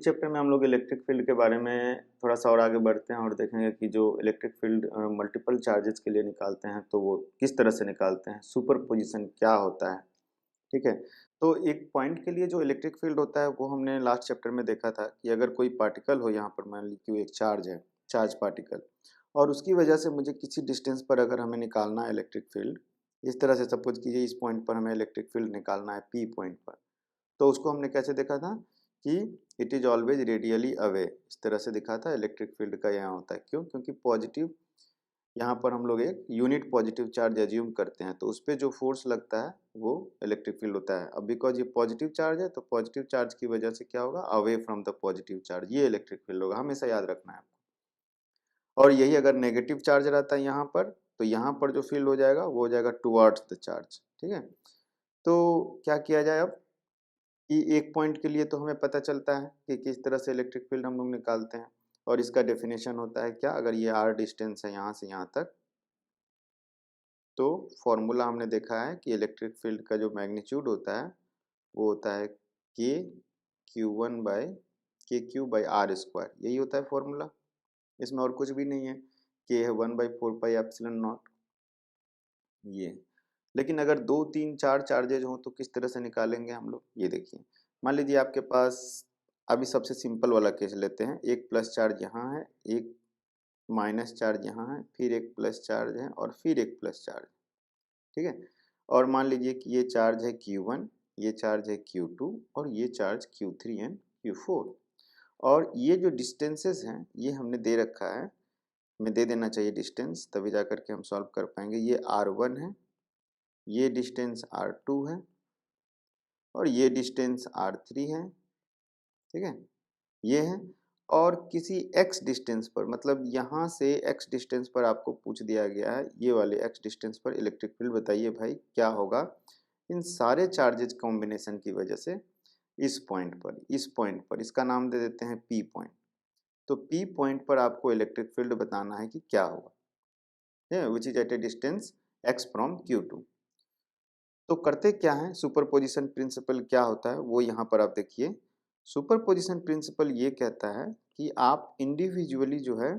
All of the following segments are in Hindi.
चैप्टर में हम लोग इलेक्ट्रिक फील्ड के बारे में थोड़ा सा और आगे बढ़ते हैं और देखेंगे कि जो इलेक्ट्रिक फील्ड मल्टीपल चार्जेस के लिए निकालते हैं तो वो किस तरह से निकालते हैं, सुपरपोजिशन क्या होता है। ठीक है। तो एक पॉइंट के लिए जो इलेक्ट्रिक फील्ड होता है वो हमने लास्ट चैप्टर में देखा था कि अगर कोई पार्टिकल हो, यहाँ पर मान लीजिए एक चार्ज है, चार्ज पार्टिकल, और उसकी वजह से मुझे किसी डिस्टेंस पर अगर हमें निकालना है इलेक्ट्रिक फील्ड, इस तरह से सपोज कीजिए इस पॉइंट पर हमें इलेक्ट्रिक फील्ड निकालना है पी पॉइंट पर, तो उसको हमने कैसे देखा था कि it is always radially away, इस तरह से दिखा था इलेक्ट्रिक फील्ड का यहाँ होता है। क्यों? क्योंकि पॉजिटिव, यहाँ पर हम लोग एक यूनिट पॉजिटिव चार्ज एज्यूम करते हैं तो उस पर जो फोर्स लगता है वो इलेक्ट्रिक फील्ड होता है। अब बिकॉज ये पॉजिटिव चार्ज है तो पॉजिटिव चार्ज की वजह से क्या होगा, away from the positive charge, ये इलेक्ट्रिक फील्ड होगा, हमेशा याद रखना है। और यही अगर नेगेटिव चार्ज रहता है यहाँ पर, तो यहाँ पर जो फील्ड हो जाएगा वो हो जाएगा टुवर्ड्स द चार्ज। ठीक है। तो क्या किया जाए अब कि एक पॉइंट के लिए तो हमें पता चलता है कि किस तरह से इलेक्ट्रिक फील्ड हम लोग निकालते हैं, और इसका डेफिनेशन होता है क्या, अगर ये आर डिस्टेंस है यहाँ से यहाँ तक, तो फॉर्मूला हमने देखा है कि इलेक्ट्रिक फील्ड का जो मैग्नीट्यूड होता है वो होता है के क्यू वन बाई के क्यू बाई आर स्क्वायर, यही होता है फॉर्मूला, इसमें और कुछ भी नहीं है। के है 1/4 पाई एप्सिलॉन नॉट ये। लेकिन अगर 2 3 4 चार्जेज हों तो किस तरह से निकालेंगे हम लोग, ये देखिए। मान लीजिए आपके पास, अभी सबसे सिंपल वाला केस लेते हैं, एक प्लस चार्ज यहाँ है, एक माइनस चार्ज यहाँ है, फिर एक प्लस चार्ज है और फिर एक प्लस चार्ज। ठीक है। और मान लीजिए कि ये चार्ज है Q1, ये चार्ज है Q2 और ये चार्ज Q3 एंड Q4। और ये जो डिस्टेंसेस हैं ये हमने दे रखा है, हमें दे देना चाहिए डिस्टेंस, तभी जा करके हम सॉल्व कर पाएंगे। ये R1 है, ये डिस्टेंस R2 है और ये डिस्टेंस R3 है। ठीक है, ये है। और किसी x डिस्टेंस पर, मतलब यहाँ से x डिस्टेंस पर आपको पूछ दिया गया है, ये वाले x डिस्टेंस पर इलेक्ट्रिक फील्ड बताइए भाई क्या होगा इन सारे चार्जेज कॉम्बिनेशन की वजह से। इस पॉइंट पर, इस पॉइंट पर, इसका नाम दे देते हैं P पॉइंट। तो P पॉइंट पर आपको इलेक्ट्रिक फील्ड बताना है कि क्या होगा, which is at a distance x from Q2। तो करते क्या है, सुपरपोजिशन प्रिंसिपल क्या होता है वो यहाँ पर आप देखिए। सुपरपोजिशन प्रिंसिपल ये कहता है कि आप इंडिविजुअली जो है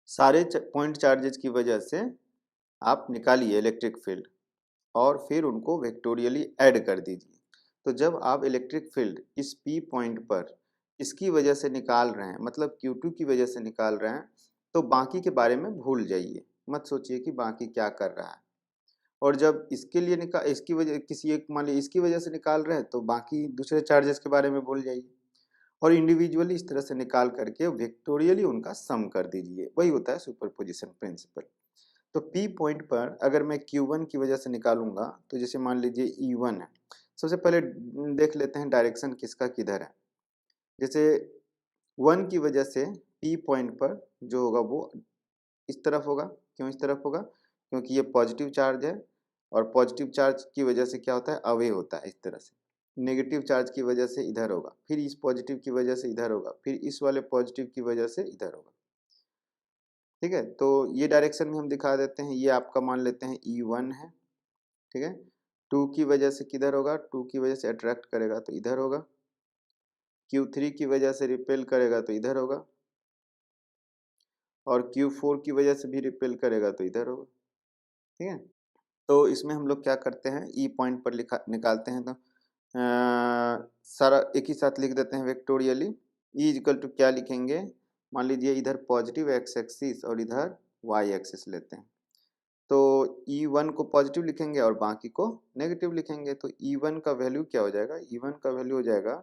सारे पॉइंट चार्जेस की वजह से आप निकालिए इलेक्ट्रिक फील्ड और फिर उनको वेक्टोरियली ऐड कर दीजिए। तो जब आप इलेक्ट्रिक फील्ड इस P पॉइंट पर इसकी वजह से निकाल रहे हैं, मतलब Q2 की वजह से निकाल रहे हैं, तो बाकी के बारे में भूल जाइए, मत सोचिए कि बाकी क्या कर रहा है। और जब इसके लिए निकाल, इसकी वजह, किसी एक मान लीजिए इसकी वजह से निकाल रहे हैं तो बाकी दूसरे चार्जेस के बारे में भूल जाइए और इंडिविजुअली इस तरह से निकाल करके वेक्टोरियली उनका सम कर दीजिए, वही होता है सुपरपोजिशन प्रिंसिपल। तो P पॉइंट पर अगर मैं Q1 की वजह से निकालूंगा तो जैसे मान लीजिए E1 है, सबसे पहले देख लेते हैं डायरेक्शन किसका किधर है। जैसे 1 की वजह से P पॉइंट पर जो होगा वो इस तरफ होगा। क्यों इस तरफ होगा? क्योंकि ये पॉजिटिव चार्ज है और पॉजिटिव चार्ज की वजह से क्या होता है, अवे होता है इस तरह से। नेगेटिव चार्ज की वजह से इधर होगा, फिर इस पॉजिटिव की वजह से इधर होगा, फिर इस वाले पॉजिटिव की वजह से इधर होगा। ठीक है, तो ये डायरेक्शन में हम दिखा देते हैं, ये आपका मान लेते हैं E1 है। ठीक है, 2 की वजह से किधर होगा, 2 की वजह से अट्रैक्ट करेगा तो इधर होगा, Q3 की वजह से रिपेल करेगा तो इधर होगा, और Q4 की वजह से भी रिपेल करेगा तो इधर होगा। ठीक है, तो इसमें हम लोग क्या करते हैं, ई पॉइंट पर लिखा निकालते हैं, तो सारा एक ही साथ लिख देते हैं वेक्टोरियली। ई इक्वल टू क्या लिखेंगे, मान लीजिए इधर पॉजिटिव एक्स एक्सिस और इधर वाई एक्सिस लेते हैं, तो E1 को पॉजिटिव लिखेंगे और बाकी को नेगेटिव लिखेंगे। तो E1 का वैल्यू क्या हो जाएगा, E1 का वैल्यू हो जाएगा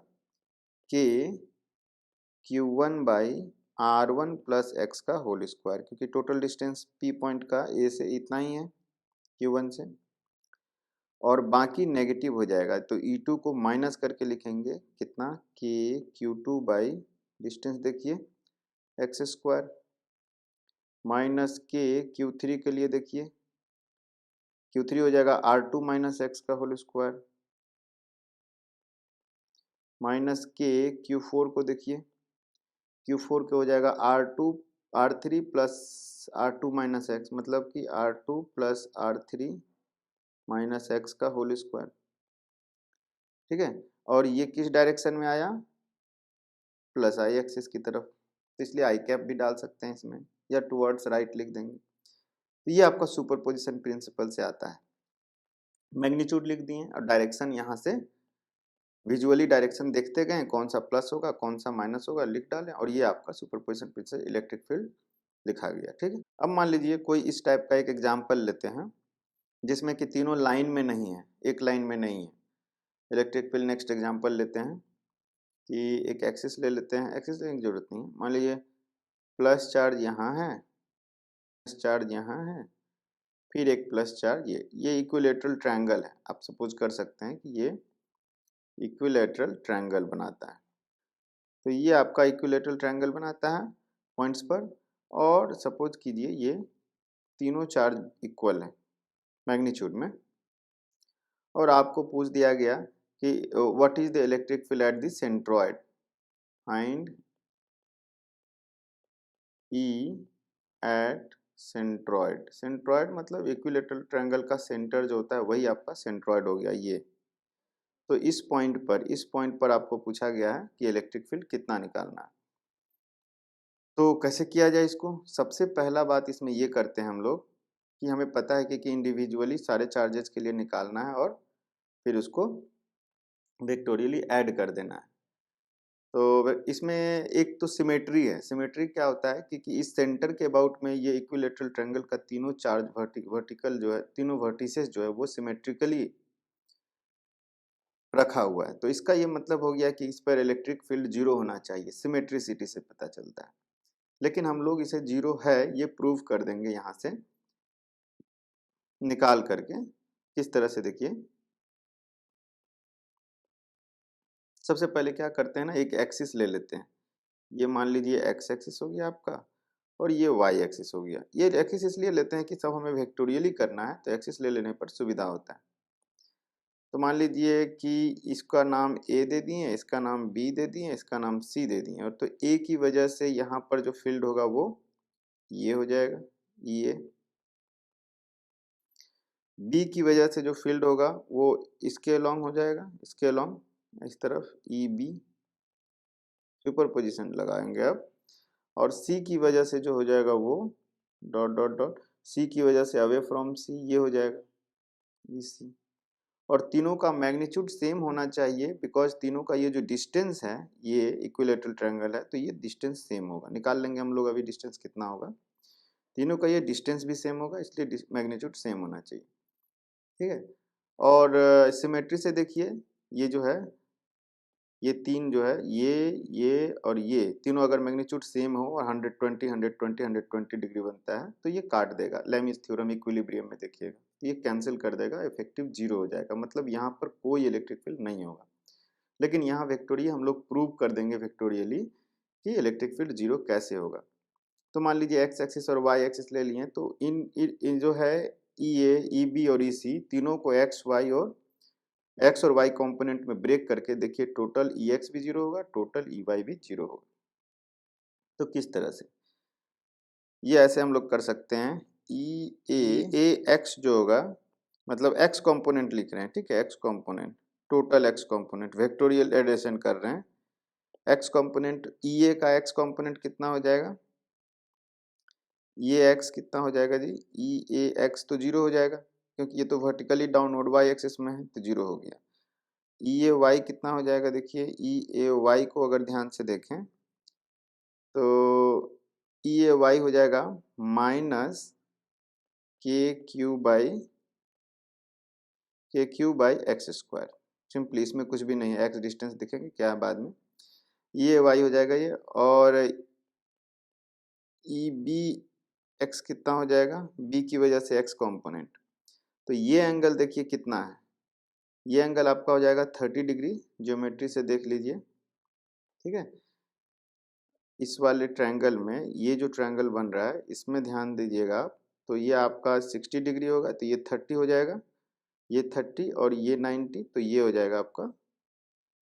के Q1 by R1 plus x का होल स्क्वायर, क्योंकि टोटल डिस्टेंस P पॉइंट का A से इतना ही है Q1 से, और बाकी नेगेटिव हो जाएगा तो E2 को माइनस करके लिखेंगे कितना, के Q2 बाई डिस्टेंस देखिए एक्स स्क्वायर, माइनस के Q3 के लिए देखिए Q3 हो जाएगा R2 माइनस एक्स का होल स्क्वायर, माइनस के Q4 को देखिए, Q4 के हो जाएगा R3 plus R2 minus x, मतलब कि R2 plus R3 minus x का होल स्क्वायर। ठीक है, और ये किस डायरेक्शन में आया, प्लस आई एक्सिस की तरफ, तो इसलिए आई कैप भी डाल सकते हैं इसमें, या टुवर्ड्स राइट लिख देंगे। तो ये आपका सुपरपोजिशन प्रिंसिपल से आता है। मैग्नीट्यूड लिख दिए और डायरेक्शन यहाँ से विजुअली डायरेक्शन देखते गए, कौन सा प्लस होगा कौन सा माइनस होगा लिख डालें, और ये आपका सुपरपोजिशन प्रिंसिपल इलेक्ट्रिक फील्ड लिखा गया। ठीक है, अब मान लीजिए कोई इस टाइप का एक एग्जाम्पल लेते हैं जिसमें कि तीनों लाइन में नहीं है, एक लाइन में नहीं है इलेक्ट्रिक फील्ड। नेक्स्ट एग्जाम्पल लेते हैं कि एक एक्सिस ले लेते हैं, एक्सिस लेने की जरूरत नहीं है, मान लीजिए प्लस चार्ज यहाँ है, प्लस चार्ज यहाँ है, फिर एक प्लस चार्ज, ये इक्विलेटरल ट्रायंगल है। आप सपोज कर सकते हैं कि ये इक्विलेटरल ट्रायंगल बनाता है। तो ये आपका इक्विलेटरल ट्रायंगल बनाता है पॉइंट्स पर, और सपोज कीजिए ये तीनों चार्ज इक्वल है मैग्नीट्यूड में, और आपको पूछ दिया गया कि what is the electric field at the centroid, find E at centroid. Centroid मतलब इक्विलेटरल ट्रायंगल का सेंटर जो होता है वही आपका सेंट्रॉइड हो गया ये। तो इस पॉइंट पर आपको पूछा गया है कि इलेक्ट्रिक फील्ड कितना निकालना है। तो कैसे किया जाए इसको? सबसे पहला बात इसमें ये करते हैं हम लोग कि हमें पता है कि इंडिविजुअली सारे चार्जेस के लिए निकालना है और फिर उसको वेक्टोरियली ऐड कर देना है। तो इसमें एक तो सिमेट्री है। सिमेट्री क्या होता है कि इस सेंटर के अबाउट में ये इक्विलेटरल ट्रायंगल का तीनों चार्ज वर्टिकल जो है, तीनों वर्टिसेस जो है वो सिमेट्रिकली रखा हुआ है। तो इसका ये मतलब हो गया कि इस पर इलेक्ट्रिक फील्ड जीरो होना चाहिए, सिमेट्रिसिटी से पता चलता है। लेकिन हम लोग इसे जीरो है ये प्रूव कर देंगे यहाँ से निकाल करके। किस तरह से, देखिए सबसे पहले क्या करते हैं ना, एक एक्सिस ले लेते हैं। ये मान लीजिए एक्स एक्सिस हो गया आपका, और ये वाई एक्सिस हो गया। ये एक्सिस इसलिए लेते हैं कि सब हमें वेक्टोरियली करना है, तो एक्सिस ले लेने पर सुविधा होता है। तो मान लीजिए कि इसका नाम ए दे दिए, इसका नाम बी दे दिए, इसका नाम सी दे दिए, और तो ए की वजह से यहाँ पर जो फील्ड होगा वो ये हो जाएगा ये, बी की वजह से जो फील्ड होगा वो इसके अलोंग हो जाएगा, इसके अलोंग इस तरफ ई बी, सुपर पोजिशन लगाएंगे अब। और सी की वजह से जो हो जाएगा वो डॉट डॉट डॉट, सी की वजह से अवे फ्रॉम सी ये हो जाएगा ई सी। और तीनों का मैग्नीट्यूड सेम होना चाहिए, बिकॉज तीनों का ये जो डिस्टेंस है, ये इक्विलेटरल ट्रायंगल है तो ये डिस्टेंस सेम होगा। निकाल लेंगे हम लोग अभी डिस्टेंस कितना होगा। तीनों का ये डिस्टेंस भी सेम होगा, इसलिए मैग्नीट्यूड सेम होना चाहिए। ठीक है, और सिमेट्री से देखिए ये जो है, ये तीन जो है, ये और ये तीनों अगर मैग्नीट्यूड सेम हो और 120 120 120 डिग्री बनता है तो ये काट देगा। लेमिस थ्योरम इक्विलिब्रियम में देखिएगा, तो ये कैंसिल कर देगा, इफेक्टिव जीरो हो जाएगा, मतलब यहाँ पर कोई इलेक्ट्रिक फील्ड नहीं होगा। लेकिन यहाँ वेक्टोरियल हम लोग प्रूव कर देंगे वेक्टोरियली कि इलेक्ट्रिक फील्ड जीरो कैसे होगा। तो मान लीजिए एक्स एक्सिस और वाई एक्सिस ले लिए, तो इन जो है ई ए, ई बी और ई सी तीनों को एक्स और वाई कंपोनेंट में ब्रेक करके देखिए, टोटल ई एक्स भी जीरो होगा, टोटल ई वाई भी जीरो होगा। तो किस तरह से ये ऐसे हम लोग कर सकते हैं, ई ए एक्स जो होगा, मतलब एक्स कंपोनेंट लिख रहे हैं, ठीक है, x component, total x component, vectorial addition कर रहे हैं। एक्स कंपोनेंट ई ए का एक्स कंपोनेंट कितना हो जाएगा, ये एक्स कितना हो जाएगा जी, ई ए एक्स तो जीरो हो जाएगा क्योंकि ये तो वर्टिकली डाउनवर्ड वाई एक्सिस में है, तो जीरो हो गया। ई ए वाई कितना हो जाएगा, देखिए ई ए वाई को अगर ध्यान से देखें तो ई ए वाई हो जाएगा minus K Q by x square. Simply इसमें कुछ भी नहीं है, एक्स डिस्टेंस दिखेंगे क्या है बाद में, ई ए वाई हो जाएगा ये, और ई बी एक्स कितना हो जाएगा, बी की वजह से एक्स कॉम्पोनेंट। तो ये एंगल देखिए कितना है, ये एंगल आपका हो जाएगा 30 डिग्री, ज्योमेट्री से देख लीजिए। ठीक है, इस वाले ट्रायंगल में ये जो ट्रायंगल बन रहा है इसमें ध्यान दीजिएगा आप, तो ये आपका 60 डिग्री होगा, तो ये 30 हो जाएगा, ये 30 और ये 90, तो ये हो जाएगा आपका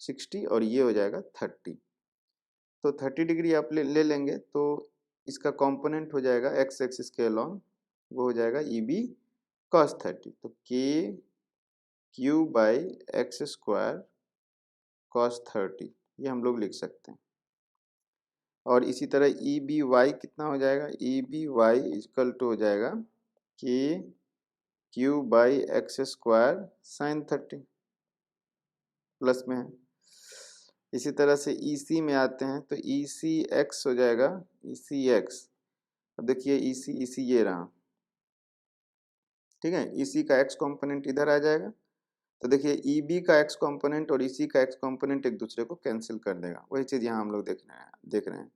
60 और ये हो जाएगा 30। तो 30 डिग्री आप ले लेंगे तो इसका कंपोनेंट हो जाएगा एक्स एक्सिस के अलॉन्ग, वो हो जाएगा ई बी कॉस 30। तो के Q by x square cos 30 ये हम लोग लिख सकते हैं। और इसी तरह ई बी वाई कितना हो जाएगा, E B y equal to हो जाएगा k Q by x square sine 30 plus में है। इसी तरह से ई सी में आते हैं तो ई सी एक्स हो जाएगा, ई सी एक्स, अब देखिए ई सी ये रहा, ठीक है, ई सी का एक्स कॉम्पोनेंट इधर आ जाएगा, तो देखिए ई बी का एक्स कॉम्पोनेंट और ई सी का एक्स कॉम्पोनेंट एक दूसरे को कैंसिल कर देगा, वही चीज़ यहाँ हम लोग देख रहे हैं।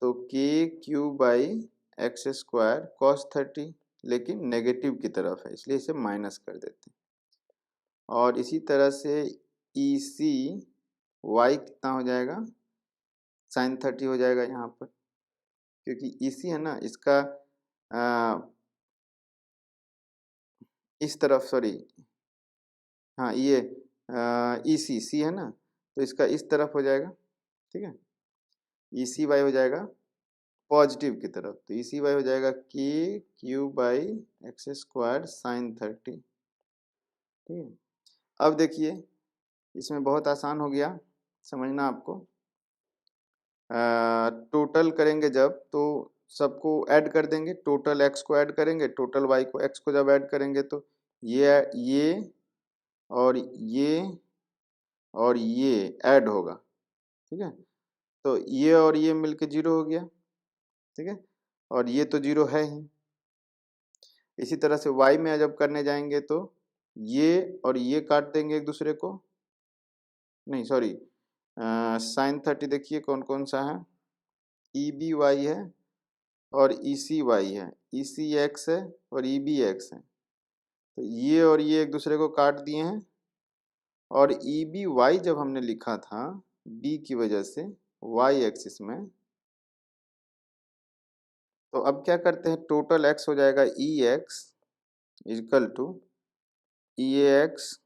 तो के Q by x square cos 30, लेकिन नेगेटिव की तरफ है इसलिए इसे माइनस कर देते हैं। और इसी तरह से ई सी वाई कितना हो जाएगा, साइन 30 हो जाएगा यहाँ पर, क्योंकि ई सी है ना, इसका इस तरफ, सॉरी, हाँ ये ई सी है ना, तो इसका इस तरफ हो जाएगा, ठीक है, ई सी वाई हो जाएगा पॉजिटिव की तरफ, तो ई सी वाई हो जाएगा k Q by x square sine 30, ठीक है। अब देखिए इसमें बहुत आसान हो गया समझना आपको, टोटल करेंगे जब तो सबको ऐड कर देंगे, टोटल एक्स को ऐड करेंगे, टोटल वाई को, एक्स को जब ऐड करेंगे तो ये और ये ऐड होगा, ठीक है, तो ये और ये मिलके 0 हो गया, ठीक है, और ये तो 0 है ही। इसी तरह से y में जब करने जाएंगे तो ये और ये काट देंगे एक दूसरे को, नहीं सॉरी, साइन 30 देखिए कौन कौन सा है, ई बी वाई है और ई सी वाई है, ई सी एक्स है और ई बी एक्स है, तो ये और ये एक दूसरे को काट दिए हैं, और ई बी वाई जब हमने लिखा था b की वजह से y एक्सिस में, तो अब क्या करते हैं, टोटल x हो जाएगा E X equal to E X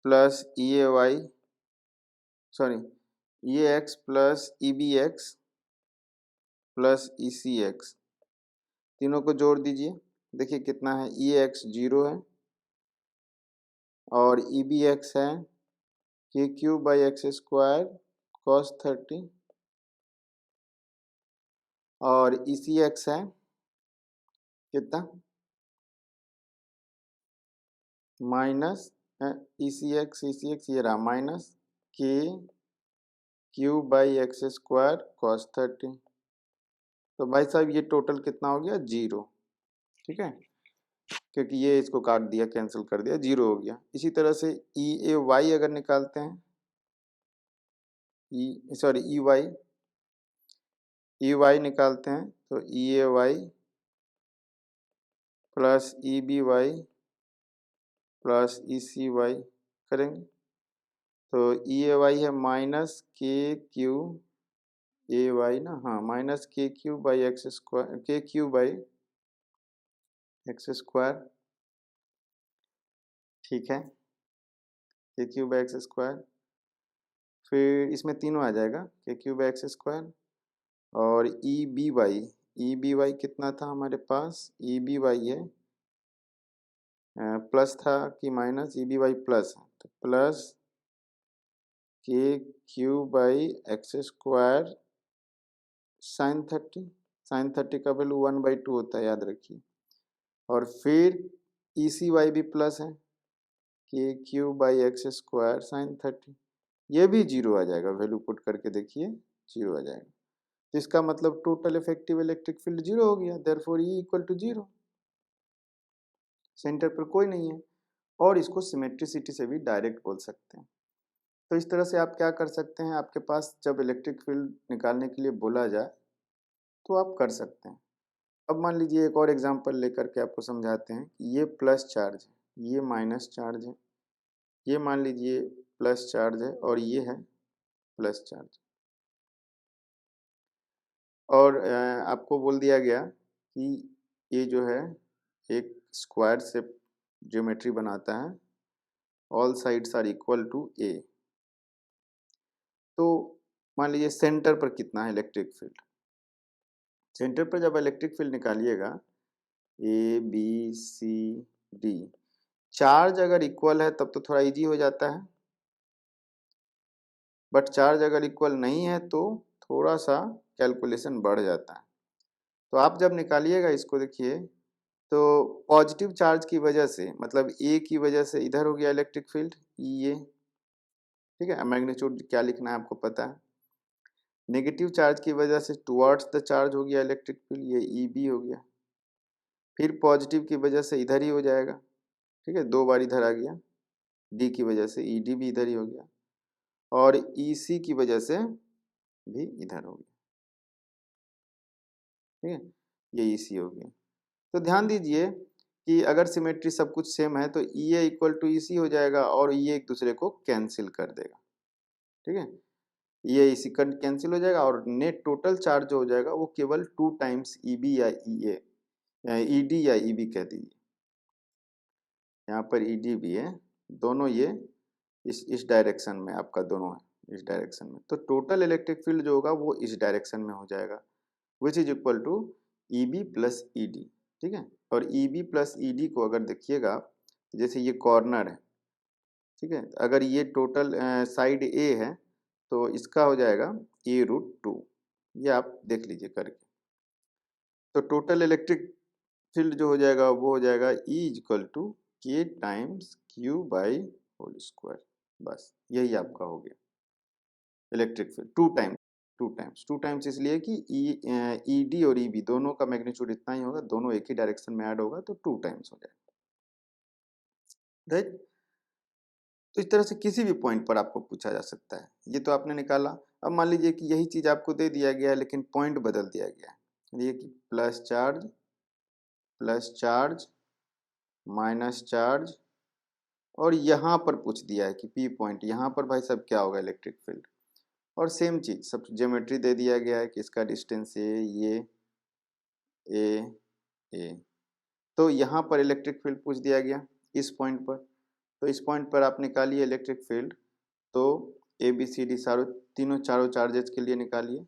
plus E A Y, sorry, E X plus E B X plus E C X, तीनों को जोड़ दीजिए, देखिए कितना है, ई एक्स 0 है और ई बी एक्स है के Q by x square cos 30 और ई सी एक्स है कितना, माइनस ई सी एक्स ये रहा minus K Q by x square cos 30, तो भाई साहब ये टोटल कितना हो गया, 0, ठीक है, क्योंकि ये इसको काट दिया, कैंसिल कर दिया, 0 हो गया। इसी तरह से ई ए वाई अगर निकालते हैं, ई वाई निकालते हैं तो E A Y plus E B Y plus E C Y करेंगे, तो ई ए वाई है minus K Q A Y ना, हाँ minus K Q by x square, K Q by x square, ठीक है, के क्यू बाई एक्स स्क्वायर, फिर इसमें तीनों आ जाएगा, k Q by x square और ई बी वाई कितना था हमारे पास, ई बी वाई है प्लस था कि minus, E B Y plus है तो plus k Q by x square sine 30, sine 30 का वैल्यू 1/2 होता है याद रखिए, और फिर ई सी वाई भी प्लस है के Q by x square sine 30, ये भी 0 आ जाएगा, वैल्यू पुट करके देखिए 0 आ जाएगा, तो इसका मतलब टोटल इफेक्टिव इलेक्ट्रिक फील्ड 0 हो गया, therefore E equal to 0, centre पर कोई नहीं है, और इसको सिमेट्रिसिटी से भी डायरेक्ट बोल सकते हैं। तो इस तरह से आप क्या कर सकते हैं, आपके पास जब इलेक्ट्रिक फील्ड निकालने के लिए बोला जाए तो आप कर सकते हैं। अब मान लीजिए एक और एग्जांपल लेकर के आपको समझाते हैं, ये प्लस चार्ज है, ये माइनस चार्ज है, ये मान लीजिए प्लस चार्ज है और ये है प्लस चार्ज, और आपको बोल दिया गया कि ये जो है एक स्क्वायर शेप ज्योमेट्री बनाता है, all sides are equal to A, तो मान लीजिए सेंटर पर कितना है इलेक्ट्रिक फील्ड, सेंटर पर जब इलेक्ट्रिक फील्ड निकालिएगा A B C D, charge अगर इक्वल है तब तो थोड़ा इजी हो जाता है, बट चार्ज अगर इक्वल नहीं है तो थोड़ा सा कैलकुलेशन बढ़ जाता है। तो आप जब निकालिएगा इसको देखिए, तो पॉजिटिव चार्ज की वजह से मतलब ए की वजह से इधर हो गया इलेक्ट्रिक फील्ड ये, ठीक है। मैग्नीट्यूड क्या लिखना है आपको पता है। नेगेटिव चार्ज की वजह से टुवर्ड्स द चार्ज हो गया इलेक्ट्रिक फील्ड, ये ई बी हो गया। फिर पॉजिटिव की वजह से इधर ही हो जाएगा, ठीक है, 2 बार इधर आ गया, डी की वजह से ई डी भी इधर ही हो गया, और ई सी की वजह से भी इधर हो गया, ठीक है, ये ई सी हो गया। तो ध्यान दीजिए कि अगर सिमेट्री सब कुछ सेम है तो ई ए इक्वल टू ई सी हो जाएगा और ये एक दूसरे को कैंसिल कर देगा, ठीक है। ये इसी कैंसिल हो जाएगा और नेट टोटल चार्ज जो हो जाएगा वो केवल 2 टाइम्स ई बी या ई ए, ई डी या ई बी कह दीजिए, यहाँ पर ई डी भी है, दोनों ये इस डायरेक्शन में आपका दोनों है इस डायरेक्शन में, तो टोटल इलेक्ट्रिक फील्ड जो होगा वो इस डायरेक्शन में हो जाएगा, which is equal to E B plus E D, ठीक है। और E B plus E D को अगर देखिएगा तो जैसे ये कॉर्नर है, ठीक है, अगर ये टोटल साइड ए है तो इसका हो जाएगा ए रूट टू, ये आप देख लीजिए करके। तो टोटल इलेक्ट्रिक फील्ड जो हो जाएगा वो हो जाएगा E equal to k times q by whole square, बस यही आपका हो गया इलेक्ट्रिक फील्ड। टू टाइम्स इसलिए कि ई डी और ई बी दोनों का मैग्नीट्यूड इतना ही होगा, दोनों एक ही डायरेक्शन में ऐड होगा तो 2 टाइम्स हो जाएगा, राइट। तो इस तरह से किसी भी पॉइंट पर आपको पूछा जा सकता है। ये तो आपने निकाला, अब मान लीजिए कि यही चीज आपको दे दिया गया है लेकिन पॉइंट बदल दिया गया है, ये कि प्लस चार्ज माइनस चार्ज, और यहाँ पर पूछ दिया है कि पी पॉइंट, यहाँ पर भाई साहब क्या होगा इलेक्ट्रिक फील्ड, और सेम चीज सब ज्योमेट्री दे दिया गया है कि इसका डिस्टेंस ये ए ए, तो यहाँ पर इलेक्ट्रिक फील्ड पूछ दिया गया इस पॉइंट पर, तो इस पॉइंट पर आप निकालिए इलेक्ट्रिक फील्ड, तो ए बी सी डी चारों चार्जेस के लिए निकालिए,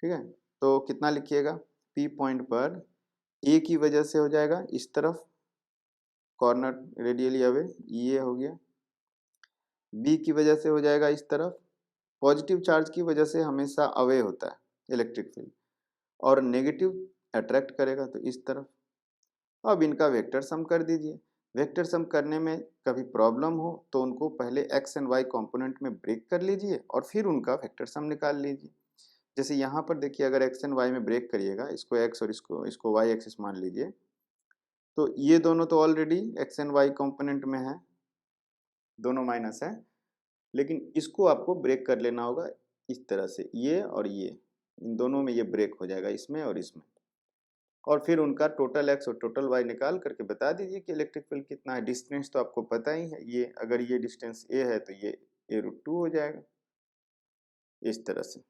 ठीक है। तो कितना लिखिएगा, पी पॉइंट पर ए की वजह से हो जाएगा इस तरफ कॉर्नर रेडियली अवे, ये हो गया, बी की वजह से हो जाएगा इस तरफ, पॉजिटिव चार्ज की वजह से हमेशा अवे होता है इलेक्ट्रिक फील्ड, और नेगेटिव अट्रैक्ट करेगा तो इस तरफ। अब इनका वेक्टर सम कर दीजिए। वेक्टर सम करने में कभी प्रॉब्लम हो तो उनको पहले एक्स एंड वाई कंपोनेंट में ब्रेक कर लीजिए और फिर उनका वेक्टर सम निकाल लीजिए। जैसे यहाँ पर देखिए, अगर एक्स एंड वाई में ब्रेक करिएगा, इसको एक्स और इसको वाई एक्सिस मान लीजिए, तो ये दोनों तो already x and y component में है, दोनों माइनस है, लेकिन इसको आपको ब्रेक कर लेना होगा इस तरह से, ये और ये, इन दोनों में ये ब्रेक हो जाएगा, इसमें और इसमें, और फिर उनका टोटल एक्स और टोटल वाई निकाल करके बता दीजिए कि इलेक्ट्रिक फील्ड कितना है। डिस्टेंस तो आपको पता ही है, ये अगर ये डिस्टेंस ए है तो ये ए रूट टू हो जाएगा, इस तरह से।